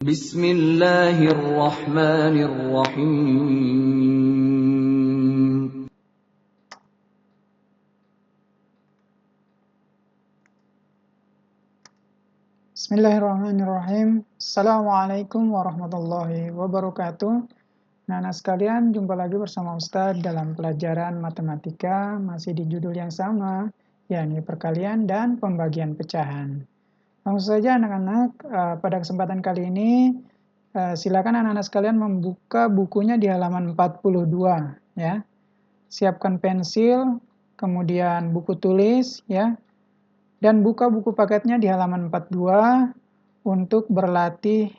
Bismillahirrahmanirrahim. Bismillahirrahmanirrahim. Assalamualaikum warahmatullahi wabarakatuh. Anak-anak sekalian, jumpa lagi bersama Ustadz dalam pelajaran matematika, masih di judul yang sama, yakni perkalian dan pembagian pecahan. Langsung saja anak-anak, pada kesempatan kali ini, silakan anak-anak sekalian membuka bukunya di halaman 42, ya. Siapkan pensil, kemudian buku tulis, ya. Dan buka buku paketnya di halaman 42 untuk berlatih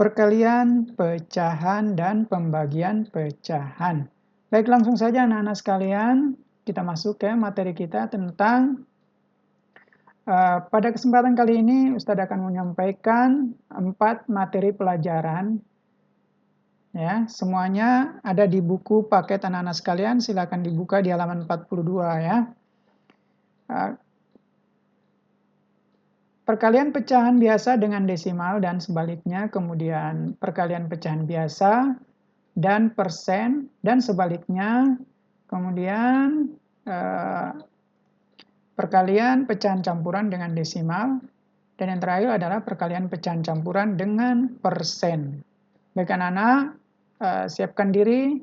perkalian, pecahan, dan pembagian pecahan. Baik, langsung saja anak-anak sekalian, kita masuk ke materi kita tentang pada kesempatan kali ini Ustadz akan menyampaikan 4 materi pelajaran. Ya, semuanya ada di buku paket anak-anak sekalian, silakan dibuka di halaman 42 ya. Perkalian pecahan biasa dengan desimal dan sebaliknya, kemudian perkalian pecahan biasa dan persen dan sebaliknya, kemudian perkalian pecahan campuran dengan desimal, dan yang terakhir adalah perkalian pecahan campuran dengan persen. Baik anak-anak, siapkan diri,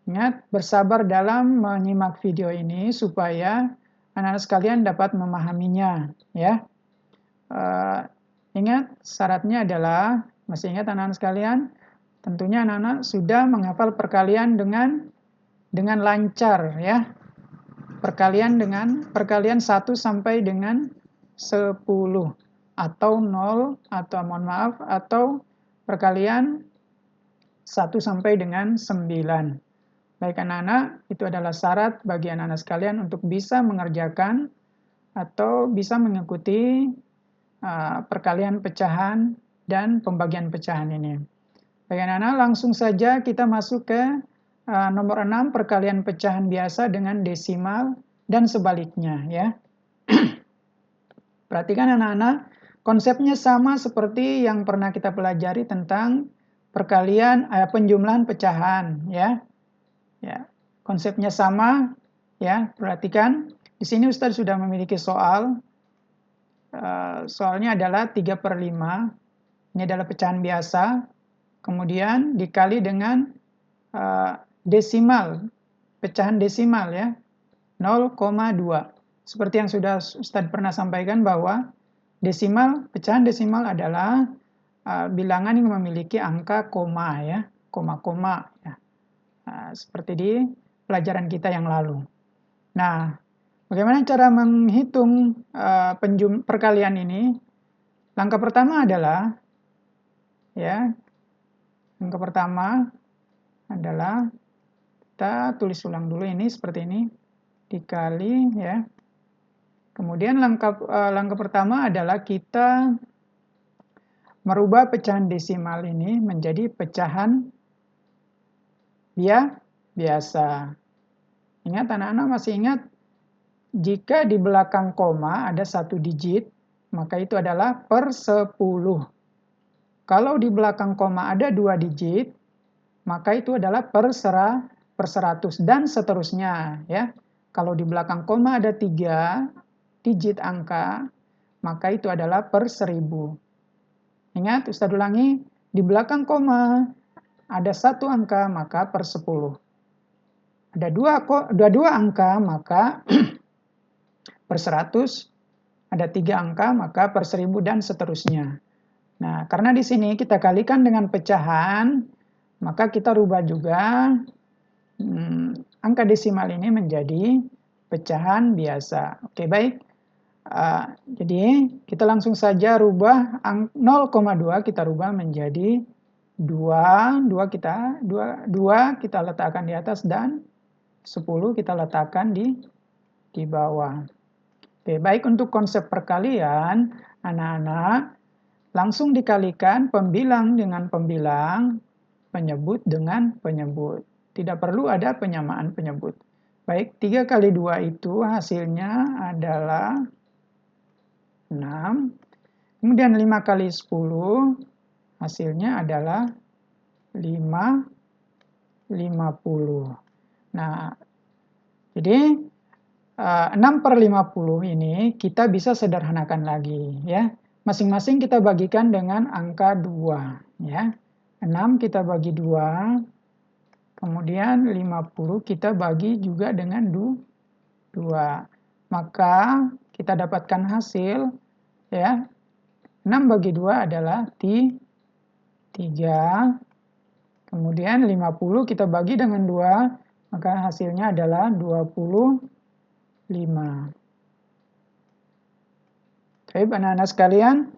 ingat bersabar dalam menyimak video ini supaya anak-anak sekalian dapat memahaminya ya. Ingat syaratnya adalah, masih ingat anak-anak sekalian, tentunya anak-anak sudah menghafal perkalian dengan lancar ya. Perkalian 1 sampai dengan 10 atau 0 atau mohon maaf atau perkalian 1 sampai dengan 9. Baik anak-anak, itu adalah syarat bagi anak-anak sekalian untuk bisa mengerjakan atau bisa mengikuti perkalian pecahan dan pembagian pecahan ini. Baik anak-anak, langsung saja kita masuk ke nomor 6, perkalian pecahan biasa dengan desimal dan sebaliknya ya. Perhatikan anak-anak, konsepnya sama seperti yang pernah kita pelajari tentang perkalian penjumlahan pecahan ya. Ya, konsepnya sama ya. Perhatikan, di sini Ustadz sudah memiliki soal. Soalnya adalah 3/5, ini adalah pecahan biasa, kemudian dikali dengan desimal, pecahan desimal ya, 0,2. Seperti yang sudah Ustadz pernah sampaikan bahwa desimal, pecahan desimal adalah bilangan yang memiliki angka koma ya, koma-koma ya. Seperti di pelajaran kita yang lalu. Nah, bagaimana cara menghitung perkalian ini? Langkah pertama adalah ya, langkah pertama adalah kita tulis ulang dulu ini seperti ini, dikali ya. Kemudian langkah pertama adalah kita merubah pecahan desimal ini menjadi pecahan biasa. Ingat anak-anak, masih ingat? Jika di belakang koma ada 1 digit, maka itu adalah per 10. Kalau di belakang koma ada 2 digit, maka itu adalah per 100 dan seterusnya ya. Kalau di belakang koma ada 3 digit angka, maka itu adalah per 1000. Ingat, Ustadz ulangi, di belakang koma ada 1 angka, maka per 10. Ada dua angka, maka per 100, ada 3 angka, maka per 1000 dan seterusnya. Nah, karena di sini kita kalikan dengan pecahan, maka kita rubah juga angka desimal ini menjadi pecahan biasa. Oke, baik. Jadi kita langsung saja rubah 0,2 kita rubah menjadi 2 kita letakkan di atas dan 10 kita letakkan di bawah. Oke, baik, untuk konsep perkalian, anak-anak langsung dikalikan pembilang dengan pembilang, penyebut dengan penyebut. Tidak perlu ada penyamaan penyebut. Baik, 3 kali 2 itu hasilnya adalah 6. Kemudian 5 kali 10, hasilnya adalah 50. Nah, jadi 6/50 ini kita bisa sederhanakan lagi ya. Masing-masing kita bagikan dengan angka 2 ya. 6 kita bagi 2, kemudian 50 kita bagi juga dengan 2. Maka kita dapatkan hasil ya. 6 bagi 2 adalah 3. Kemudian 50 kita bagi dengan 2, maka hasilnya adalah 25. Baik, anak-anak sekalian,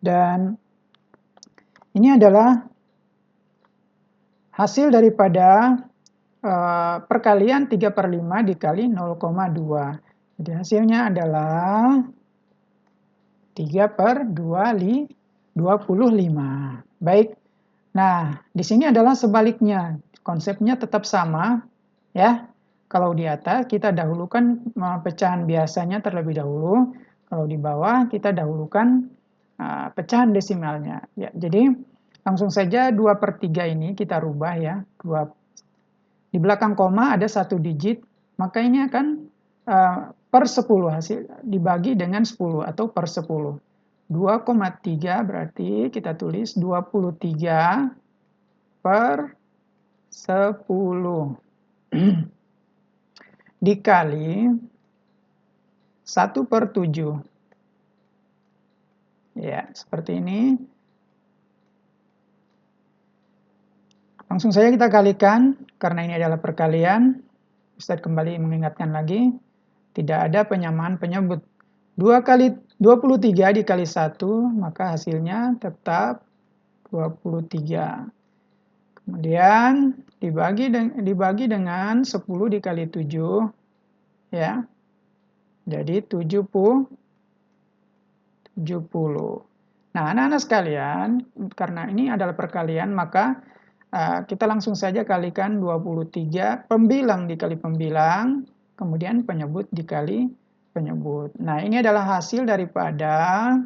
dan ini adalah hasil daripada perkalian 3/5 dikali 0,2. Jadi hasilnya adalah 3/25. Baik. Nah, di sini adalah sebaliknya. Konsepnya tetap sama ya. Kalau di atas kita dahulukan pecahan biasanya terlebih dahulu. Kalau di bawah kita dahulukan pecahan desimalnya. Ya, jadi langsung saja 2/3 ini kita rubah ya. Di belakang koma ada 1 digit, maka ini akan per 10 hasil dibagi dengan 10 atau per 10. 2,3 berarti kita tulis 23 per 10 dikali 1/7. Ya, seperti ini. Langsung saja kita kalikan, karena ini adalah perkalian. Ustadz kembali mengingatkan lagi, tidak ada penyamaan penyebut. 23 dikali 1, maka hasilnya tetap 23. Kemudian dibagi dengan 10 dikali 7, ya. Jadi 70. Nah, anak-anak sekalian, karena ini adalah perkalian, maka kita langsung saja kalikan 23, pembilang dikali pembilang, kemudian penyebut dikali penyebut. Nah, ini adalah hasil daripada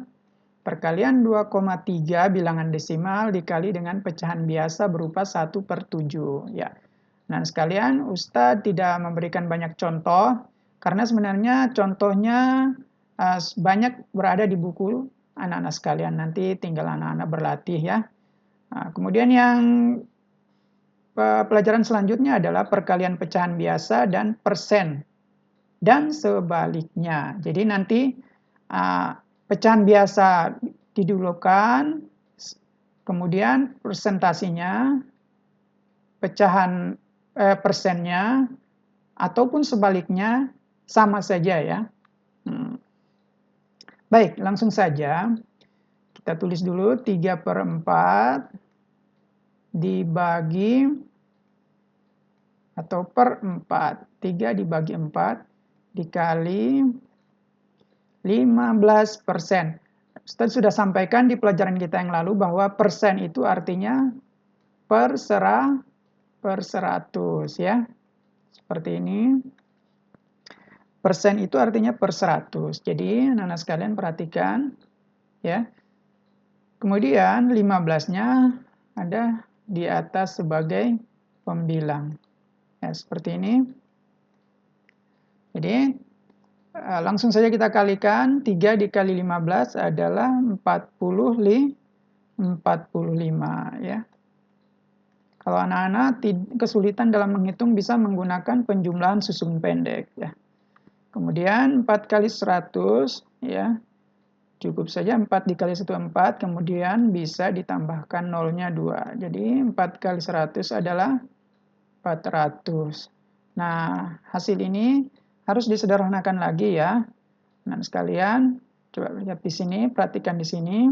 perkalian 2,3 bilangan desimal dikali dengan pecahan biasa berupa 1/7. Ya. Nah, sekalian, Ustadz tidak memberikan banyak contoh, karena sebenarnya contohnya banyak berada di buku anak-anak sekalian. Nanti tinggal anak-anak berlatih ya. Nah, kemudian yang pelajaran selanjutnya adalah perkalian pecahan biasa dan persen, dan sebaliknya. Jadi nanti pecahan biasa didulukan, kemudian persentasinya, pecahan persennya, ataupun sebaliknya sama saja ya. Baik, langsung saja kita tulis dulu 3/4 dibagi atau per 4. 3 dibagi 4 dikali 15%. Ustadz sudah sampaikan di pelajaran kita yang lalu bahwa persen itu artinya per 100 ya. Seperti ini. Persen itu artinya per 100. Jadi anak-anak sekalian perhatikan ya. Kemudian 15-nya ada di atas sebagai pembilang. Ya, seperti ini. Jadi langsung saja kita kalikan, 3 dikali 15 adalah 45 ya. Kalau anak-anak kesulitan dalam menghitung bisa menggunakan penjumlahan susun pendek ya. Kemudian 4 kali 100 ya. Cukup saja 4 dikali 1 4, kemudian bisa ditambahkan nolnya 2. Jadi 4 kali 100 adalah 400. Nah, hasil ini harus disederhanakan lagi ya. Nah, sekalian, coba lihat di sini, perhatikan di sini.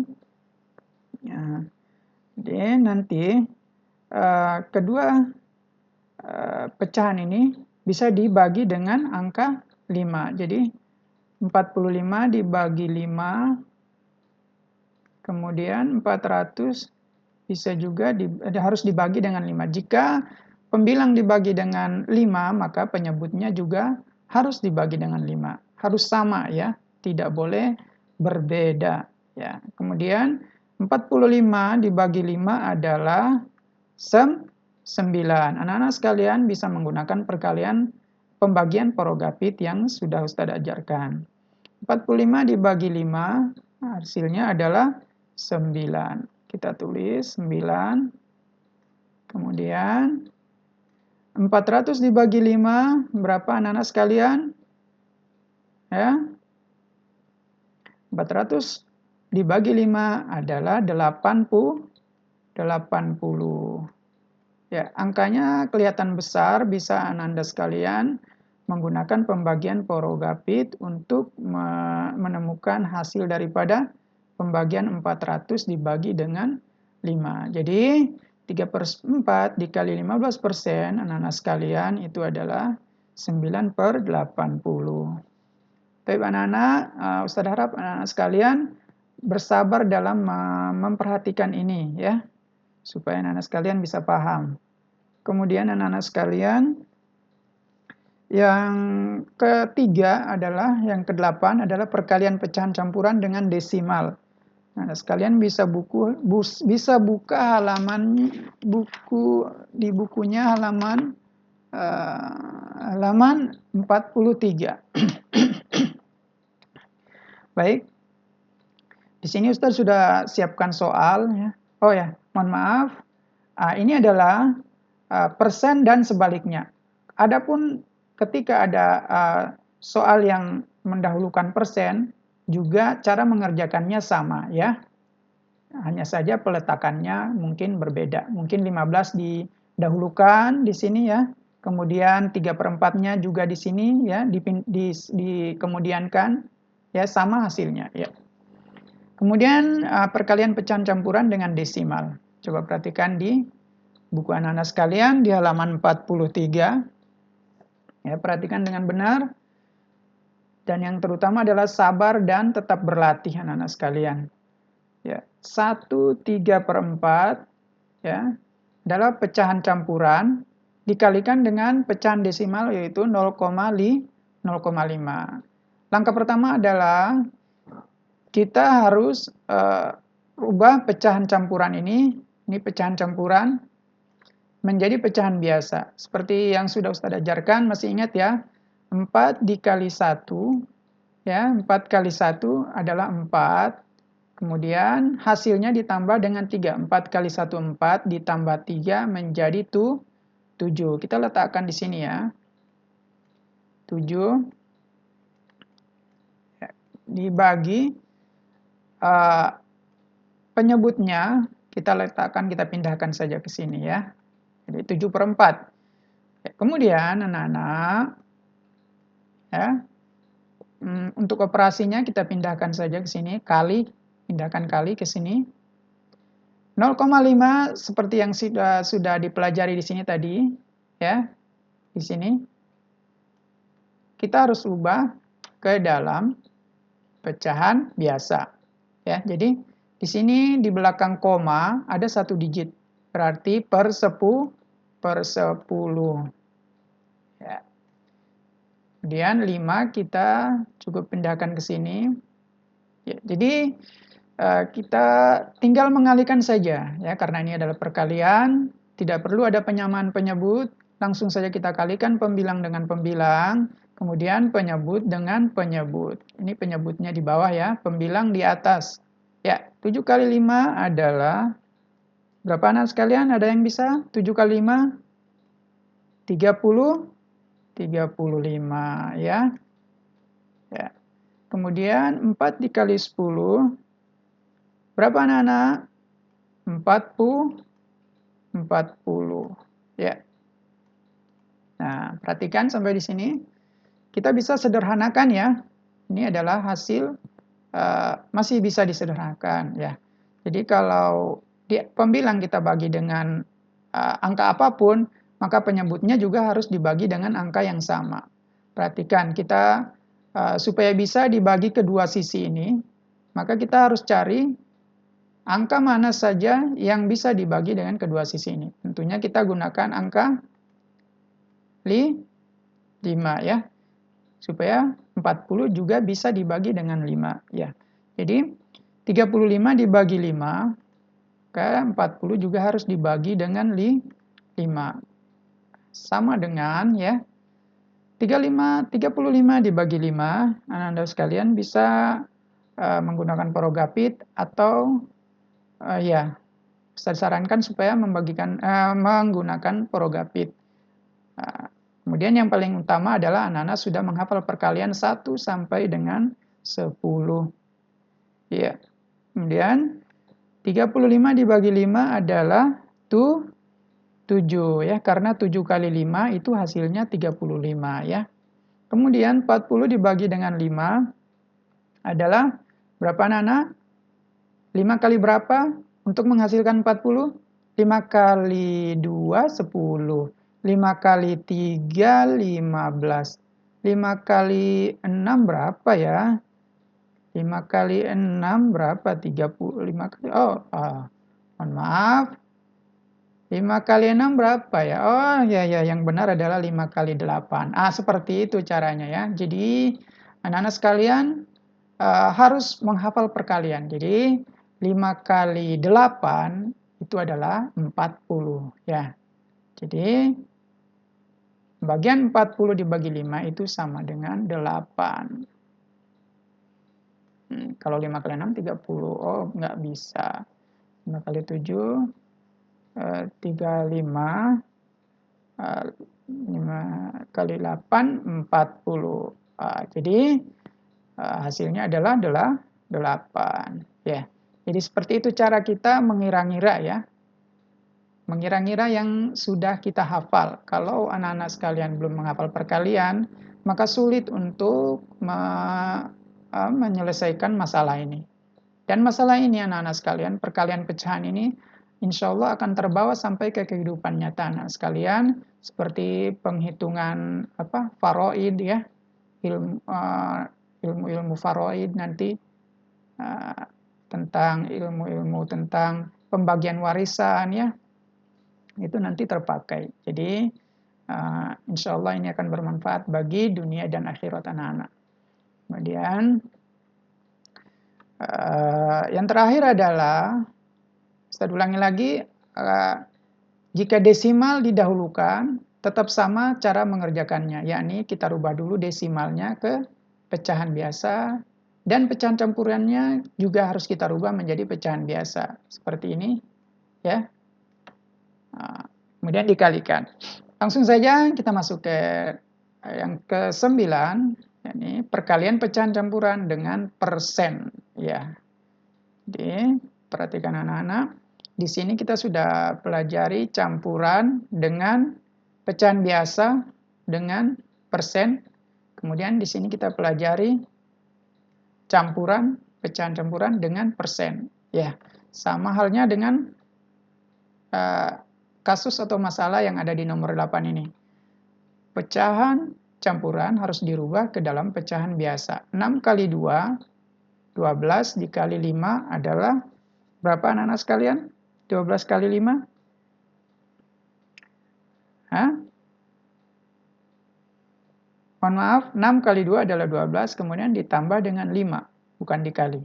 Ya. Jadi nanti kedua pecahan ini bisa dibagi dengan angka 5. Jadi 45 dibagi 5, kemudian 400 bisa juga harus dibagi dengan 5. Jika pembilang dibagi dengan 5, maka penyebutnya juga harus dibagi dengan 5. Harus sama ya, tidak boleh berbeda. Ya, kemudian 45 dibagi 5 adalah 9. Anak-anak sekalian bisa menggunakan perkalian pembagian Porogapit yang sudah Ustadz ajarkan. 45 dibagi 5 hasilnya adalah 9. Kita tulis 9. Kemudian 400 dibagi 5 berapa anak-anak sekalian? Ya. 400 dibagi 5 adalah 80. Ya, angkanya kelihatan besar, bisa Anda sekalian menggunakan pembagian Porogapit untuk menemukan hasil daripada pembagian 400 dibagi dengan 5. Jadi 3/4 dikali 15%, anak-anak sekalian, itu adalah 9/80. Tapi anak-anak, Ustadz harap anak-anak sekalian bersabar dalam memperhatikan ini ya, supaya anak-anak sekalian bisa paham. Kemudian anak-anak sekalian, yang ketiga adalah, yang ke-8 adalah perkalian pecahan campuran dengan desimal. Nah, sekalian bisa buka halaman di bukunya halaman 43. Baik. Di sini Ustaz sudah siapkan soal ya. Oh ya, mohon maaf. Ini adalah persen dan sebaliknya. Adapun ketika ada soal yang mendahulukan persen, juga cara mengerjakannya sama ya. Hanya saja peletakannya mungkin berbeda. Mungkin 15 didahulukan di sini ya. Kemudian 3/4-nya juga di sini ya, dikemudiankan ya, sama hasilnya ya. Kemudian perkalian pecahan campuran dengan desimal. Coba perhatikan di buku anak-anak sekalian di halaman 43. Ya, perhatikan dengan benar. Dan yang terutama adalah sabar dan tetap berlatih anak-anak sekalian. Ya, 1/3/4 ya adalah pecahan campuran dikalikan dengan pecahan desimal yaitu 0,5. Langkah pertama adalah kita harus ubah pecahan campuran ini pecahan campuran menjadi pecahan biasa. Seperti yang sudah Ustaz ajarkan, masih ingat ya? 4 dikali 1, ya, 4 kali 1 adalah 4. Kemudian hasilnya ditambah dengan 3. 4 kali 1, 4, ditambah 3 menjadi 7. Kita letakkan di sini ya. 7 dibagi penyebutnya kita pindahkan saja ke sini ya. Jadi 7/4. Kemudian anak-anak ya, untuk operasinya kita pindahkan saja ke sini, pindahkan kali ke sini. 0,5 seperti yang sudah dipelajari di sini tadi ya. Di sini kita harus ubah ke dalam pecahan biasa ya. Jadi di sini di belakang koma ada 1 digit, berarti per 10 ya. Kemudian 5 kita cukup pindahkan ke sini ya. Jadi kita tinggal mengalihkan saja ya, karena ini adalah perkalian, tidak perlu ada penyamaan penyebut, langsung saja kita kalikan pembilang dengan pembilang, kemudian penyebut dengan penyebut. Ini penyebutnya di bawah ya, pembilang di atas. Ya, 7 kali 5 adalah berapa anak sekalian? Ada yang bisa? 7 kali 5? 35 ya. Ya. Kemudian 4 dikali 10 berapa anak-anak? 40 ya. Nah, perhatikan sampai di sini. Kita bisa sederhanakan ya. Ini adalah hasil masih bisa disederhanakan ya. Jadi kalau di pembilang kita bagi dengan angka apapun, maka penyebutnya juga harus dibagi dengan angka yang sama. Perhatikan, kita supaya bisa dibagi kedua sisi ini, maka kita harus cari angka mana saja yang bisa dibagi dengan kedua sisi ini. Tentunya kita gunakan angka 5 ya. Supaya 40 juga bisa dibagi dengan 5 ya. Jadi 35 dibagi 5, maka 40 juga harus dibagi dengan 5. Sama dengan ya, 35 dibagi 5, Anda sekalian bisa menggunakan porogapit atau ya, saya sarankan supaya menggunakan porogapit. Kemudian yang paling utama adalah anak-anak sudah menghafal perkalian 1 sampai dengan 10. Ya. Kemudian 35 dibagi 5 adalah 7 ya, karena 7 kali 5 itu hasilnya 35 ya. Kemudian 40 dibagi dengan 5 adalah berapa anak-anak? 5 kali berapa untuk menghasilkan 40? 5 kali 2, 10. 5 kali 3, 15. 5 kali 6 berapa ya? 5 kali 6 berapa? 35 kali, mohon maaf. 5 kali 6 berapa ya? Oh ya, yang benar adalah 5 kali 8. Seperti itu caranya ya. Jadi anak-anak sekalian harus menghafal perkalian. Jadi 5 kali 8 itu adalah 40 ya. Jadi bagian 40 dibagi 5 itu sama dengan 8. Kalau 5 kali 6, 30. Oh, nggak bisa. 5 kali 7, 35. 5 kali 8, 40. Jadi hasilnya adalah 8. Ya. Jadi seperti itu cara kita mengira-ngira ya. Mengira-ngira yang sudah kita hafal. Kalau anak-anak sekalian belum menghafal perkalian, maka sulit untuk menyelesaikan masalah ini. Dan masalah ini anak-anak sekalian, perkalian pecahan ini insya Allah akan terbawa sampai ke kehidupan nyata anak sekalian, seperti penghitungan faraid ya, ilmu faraid nanti, tentang ilmu-ilmu tentang pembagian warisan ya, itu nanti terpakai. Jadi insya Allah ini akan bermanfaat bagi dunia dan akhirat anak-anak. Kemudian yang terakhir adalah, saya ulangi lagi, jika desimal didahulukan, tetap sama cara mengerjakannya, yakni kita rubah dulu desimalnya ke pecahan biasa, dan pecahan campurannya juga harus kita rubah menjadi pecahan biasa, seperti ini, ya. Kemudian dikalikan. Langsung saja kita masuk ke yang ke-9, yakni perkalian pecahan campuran dengan persen, ya. Jadi perhatikan anak-anak, di sini kita sudah pelajari campuran dengan pecahan biasa dengan persen. Kemudian di sini kita pelajari pecahan campuran dengan persen. Ya, sama halnya dengan kasus atau masalah yang ada di nomor 8 ini. Pecahan campuran harus dirubah ke dalam pecahan biasa. 6 kali 2, 12 dikali 5 adalah berapa anak-anak sekalian? 12 kali 5? Mohon maaf, 6 kali 2 adalah 12, kemudian ditambah dengan 5, bukan dikali.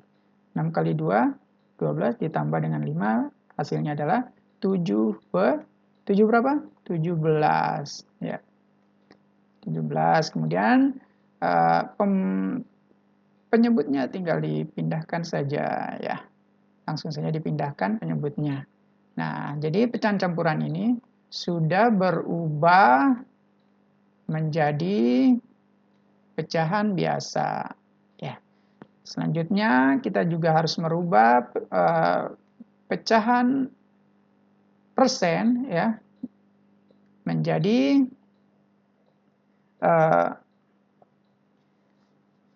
6 kali 2, 12 ditambah dengan 5, hasilnya adalah 7 berapa? 17. Ya. 17. Kemudian penyebutnya tinggal dipindahkan saja ya. Langsung saja dipindahkan penyebutnya. Nah, jadi pecahan campuran ini sudah berubah menjadi pecahan biasa. Ya. Selanjutnya kita juga harus merubah pecahan persen ya menjadi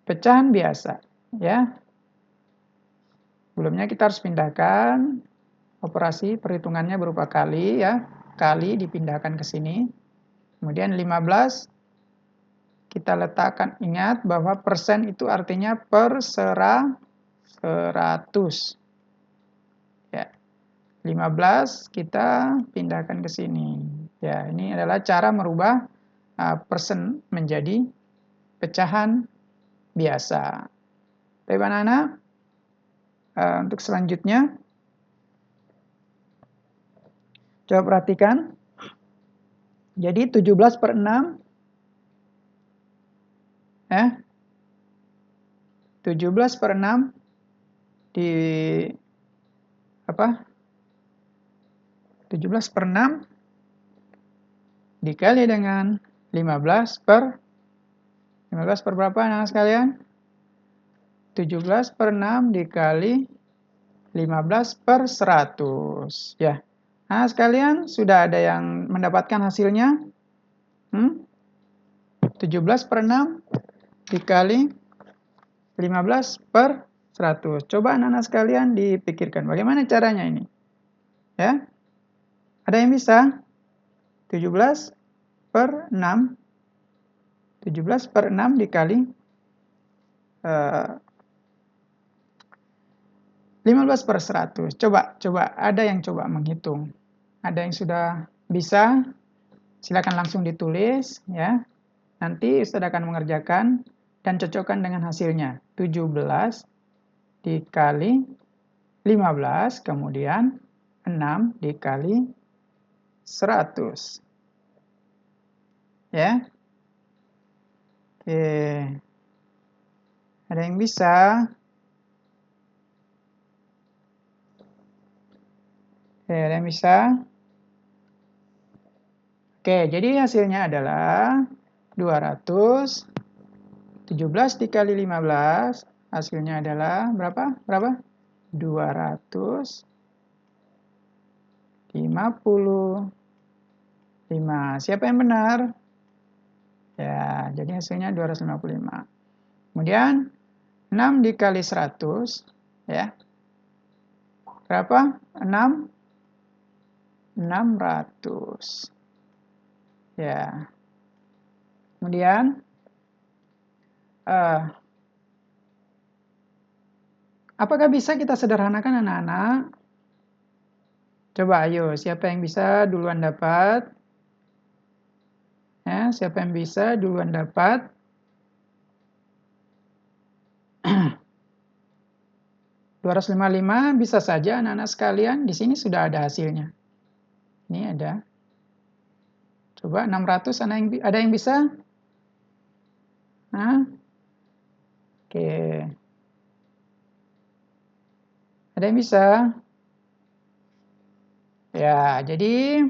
pecahan biasa ya. Sebelumnya kita harus pindahkan, operasi perhitungannya berupa kali ya. Kali dipindahkan ke sini. Kemudian 15 kita letakkan, ingat bahwa persen itu artinya per 100. Ya. 15 kita pindahkan ke sini. Ya, ini adalah cara merubah persen menjadi pecahan biasa. Baik anak-anak? Untuk selanjutnya, coba perhatikan. Jadi 17/6 17/6 di apa? 17/6 dikali dengan 15 per berapa anak sekalian? 17/6 dikali 15/100 ya. Nah, sekalian sudah ada yang mendapatkan hasilnya? 17/6 dikali 15/100. Coba anak-anak sekalian dipikirkan bagaimana caranya ini. Ya. Ada yang bisa? 17/6 dikali 15/100. Coba ada yang coba menghitung. Ada yang sudah bisa? Silakan langsung ditulis ya. Nanti Ustaz akan mengerjakan dan cocokkan dengan hasilnya. 17 dikali 15, kemudian 6 dikali 100. Ya. Oke. Ada yang bisa? Oke, ada yang bisa? Oke, jadi hasilnya adalah 200. 17 dikali 15, hasilnya adalah berapa? 255. Siapa yang benar? Ya, jadi hasilnya 255. Kemudian 6 dikali 100 ya. Berapa? 600. Ya. Kemudian apakah bisa kita sederhanakan anak-anak? Coba ayo, siapa yang bisa duluan dapat? Ya, siapa yang bisa duluan dapat? 255 bisa saja anak-anak sekalian, di sini sudah ada hasilnya. Ini ada. Coba 600 ada yang bisa? Nah. Oke. Ada yang bisa? Ya, jadi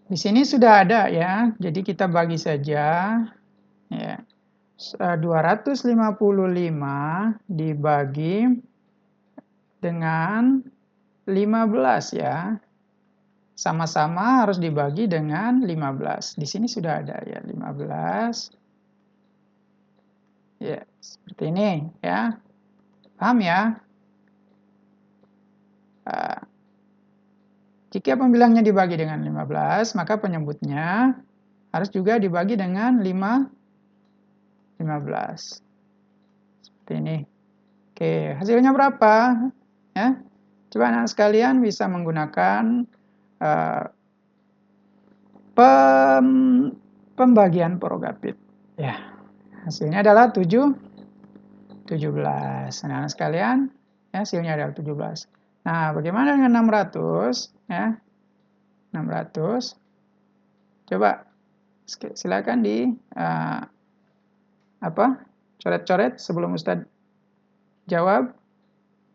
di sini sudah ada ya. Jadi kita bagi saja ya. 255 dibagi dengan 15 ya. Sama-sama harus dibagi dengan 15. Di sini sudah ada ya, 15. Ya, seperti ini ya. Paham ya? Jika pembilangnya dibagi dengan 15, maka penyebutnya harus juga dibagi dengan 15. Seperti ini. Oke, hasilnya berapa? Ya. Coba anak sekalian bisa menggunakan pembagian Porogapit. Ya. Hasilnya adalah 17. Anak sekalian, ya, hasilnya adalah 17. Nah, bagaimana dengan 600? Ya. 600. Coba silakan di coret-coret sebelum Ustadz jawab.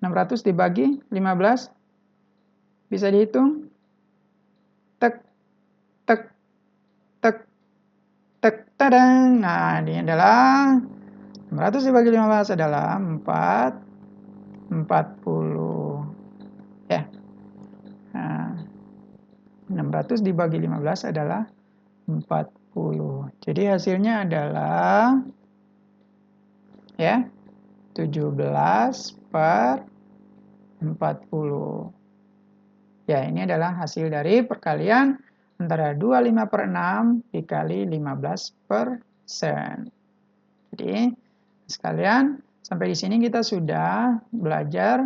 600 dibagi 15 bisa dihitung? Tek tek tek tek tadang. Nah, ini adalah 600 dibagi 15 adalah 40 ya. Nah, 600 dibagi 15 adalah 40. Jadi hasilnya adalah ya 17/40. Ya, ini adalah hasil dari perkalian antara 25/6 dikali 15%. Jadi, sekalian, sampai di sini kita sudah belajar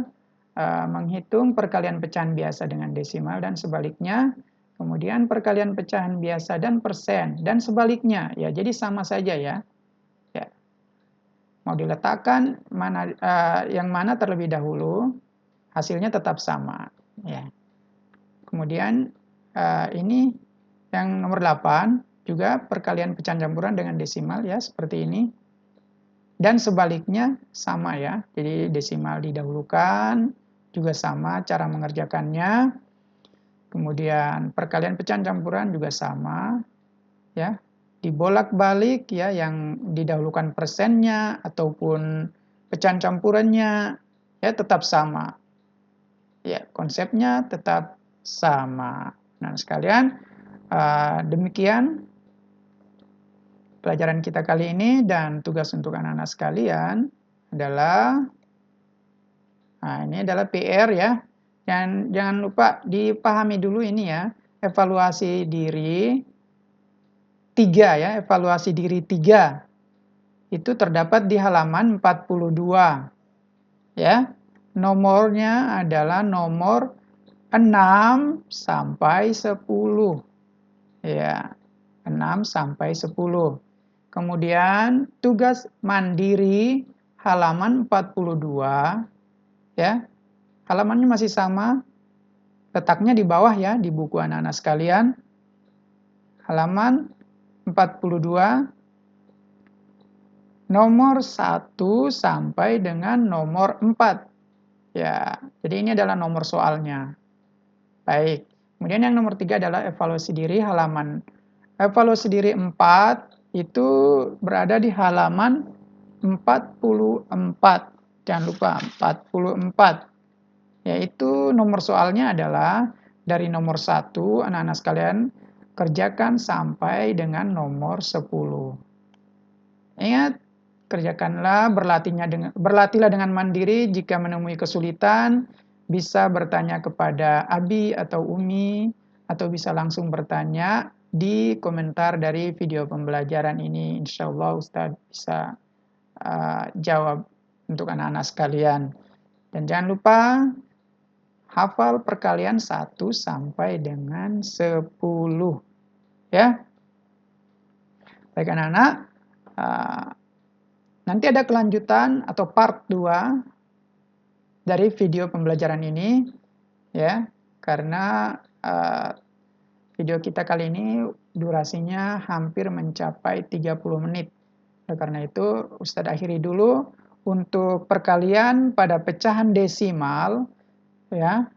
menghitung perkalian pecahan biasa dengan desimal dan sebaliknya, kemudian perkalian pecahan biasa dan persen, dan sebaliknya. Ya, jadi sama saja ya. mau diletakkan yang mana terlebih dahulu, hasilnya tetap sama. Ya. Kemudian ini yang nomor 8, juga perkalian pecahan campuran dengan desimal ya, seperti ini. Dan sebaliknya sama ya, jadi desimal didahulukan, juga sama cara mengerjakannya. Kemudian perkalian pecahan campuran juga sama ya, dibolak-balik ya, yang didahulukan persennya ataupun pecahan campurannya ya tetap sama. Ya, konsepnya tetap sama. Nah, sekalian, demikian pelajaran kita kali ini, dan tugas untuk anak-anak sekalian adalah ini adalah PR ya. Dan jangan lupa dipahami dulu ini ya, evaluasi diri 3 ya, evaluasi diri 3. Itu terdapat di halaman 42. Ya. Nomornya adalah nomor 6 sampai 10. Ya. 6 sampai 10. Kemudian tugas mandiri halaman 42 ya. Halamannya masih sama. Letaknya di bawah ya di buku anak-anak sekalian. Halaman 42 nomor 1 sampai dengan nomor 4. Ya, jadi ini adalah nomor soalnya. Baik. Kemudian yang nomor 3 adalah evaluasi diri halaman. Evaluasi diri 4 itu berada di halaman 44. Jangan lupa 44. Yaitu nomor soalnya adalah dari nomor 1, anak-anak sekalian kerjakan sampai dengan nomor 10. Ingat, kerjakanlah, berlatihlah dengan mandiri. Jika menemui kesulitan, bisa bertanya kepada Abi atau Umi, atau bisa langsung bertanya di komentar dari video pembelajaran ini. Insya Allah Ustadz bisa jawab untuk anak-anak sekalian. Dan jangan lupa hafal perkalian 1 sampai dengan 10. Ya. Baik anak-anak, nanti ada kelanjutan atau part 2 dari video pembelajaran ini ya, karena video kita kali ini durasinya hampir mencapai 30 menit. Karena itu Ustadz akhiri dulu untuk perkalian pada pecahan desimal ya.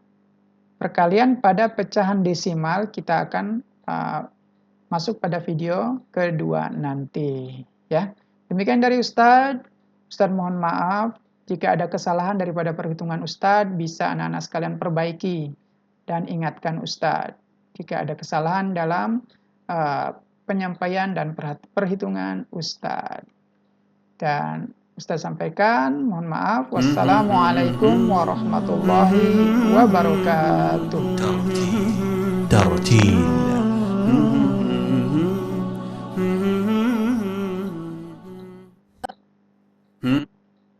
Perkalian pada pecahan desimal kita akan masuk pada video kedua nanti ya. Demikian dari Ustadz. Ustadz mohon maaf jika ada kesalahan daripada perhitungan Ustadz, bisa anak-anak sekalian perbaiki dan ingatkan Ustadz jika ada kesalahan dalam penyampaian dan perhitungan Ustadz. Dan Ustadz sampaikan, mohon maaf. Wassalamualaikum warahmatullahi wabarakatuh. ترتيل